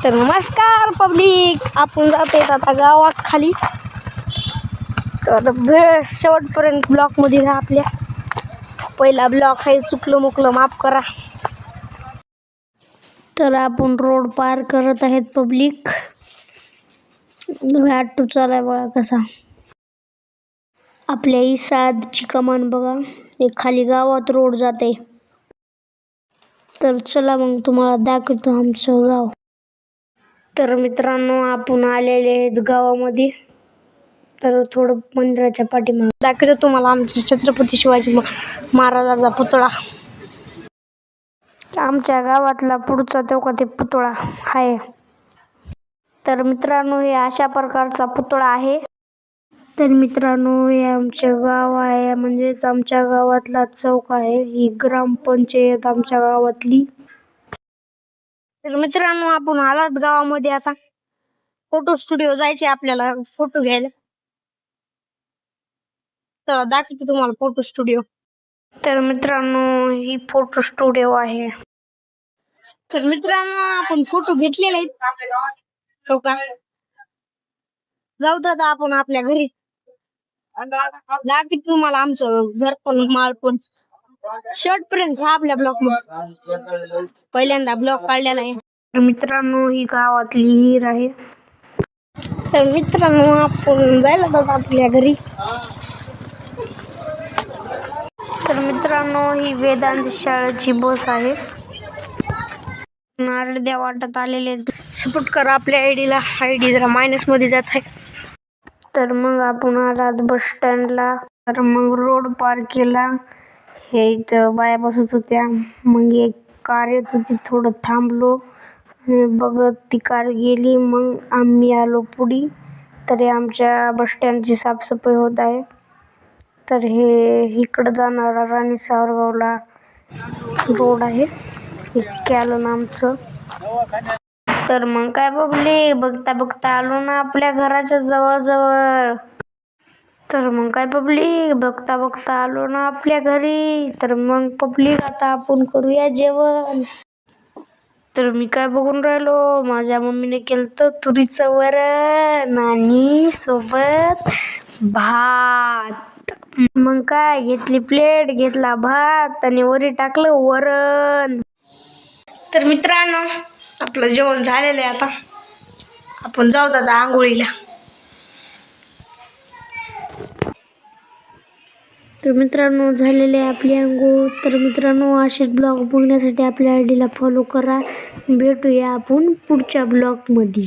तर नमस्कार पब्लिक, आपण जातोय आता गावात खाली. तर शेवटपर्यंत ब्लॉकमध्ये राहा. आपल्या पहिला ब्लॉक आहे, चुकलं मुकलं माफ करा. तर आपण रोड पार करत आहेत पब्लिक. ऑटो चालाय बघा कसा. आपल्या इसादची कमान बघा, एक खाली गावात रोड जाते. तर चला मग तुम्हाला दाखवतो आमचं गाव. तर मित्रांनो, आपण आलेले आहेत गावामध्ये. तर थोडं मंदिराच्या पाठीमागे दाखवतो तुम्हाला आमच्या छत्रपती शिवाजी महाराजाचा पुतळा. आमच्या गावातला पुढचा तेव्हा ते पुतळा आहे. तर मित्रांनो, हे अशा प्रकारचा पुतळा आहे. तर मित्रांनो, हे आमचे गाव आहे, म्हणजेच आमच्या गावातला चौक आहे. ही ग्रामपंचायत आमच्या गावातली. तर मित्रांनो, आपण आलात गावामध्ये. आता फोटो स्टुडिओ जायचे आपल्याला फोटो घ्यायला. तर दाखवते तुम्हाला फोटो स्टुडिओ. तर मित्रांनो, ही फोटो स्टुडिओ आहे. तर मित्रांनो, आपण फोटो घेतलेले आहेत. हो का, जाऊ दादा आपण आपल्या घरी. दाखवते तुम्हाला आमचं घर पण माळ पण. शर्ट पर्यंत हा आपल्या ब्लॉक मध्ये पहिल्यांदा ब्लॉक काढलेला आहे. तर मित्रांनो, ही गावातली हिर आहे. तर मित्रांनो, आपण जायला दादा आपल्या घरी. तर मित्रांनो, ही वेदांत शाळेची बस आहे. नारळ द्या वाटत आलेले. सपोर्ट करा आपल्या आयडीला. आयडी जरा मायनस मध्ये जात आहे. तर मग आपण आलात बस स्टँडला. तर मग रोड पार केला. हे इथं बाया बसत होत्या. मग एक कार येत होती, थोडं थांबलो आणि बघत ती कार गेली. मग आम्ही आलो पुढे. तरी आमच्या बस स्टँडची साफसफाई होत आहे. तर हे इकडं जाणारा राणी सावरगावला रोड आहे, कॅलन आमचं. तर मग काय बघले, बघता बघता आलो ना आपल्या घराच्या जवळ जवळ. तर मग काय पब्लिक, बघता बघता आलो ना आपल्या घरी. तर मग पब्लिक, आता आपण करूया जेवण. तर मी काय बघून राहिलो, माझ्या मम्मीने केलं तुरीचं वरण आणि सोबत भात. मग काय घेतली प्लेट, घेतला भात आणि वरी टाकलं वरण. तर मित्रांनो, आपलं जेवण झालेलं आहे. आता आपण जाऊ दादा आंघोळीला. तर मित्रांनो, झालेले आहे आपली आंघोळ. तर मित्रांनो, असेच ब्लॉग बघण्यासाठी आपल्या आयडीला फॉलो करा. भेटूया आपण पुढच्या ब्लॉगमध्ये.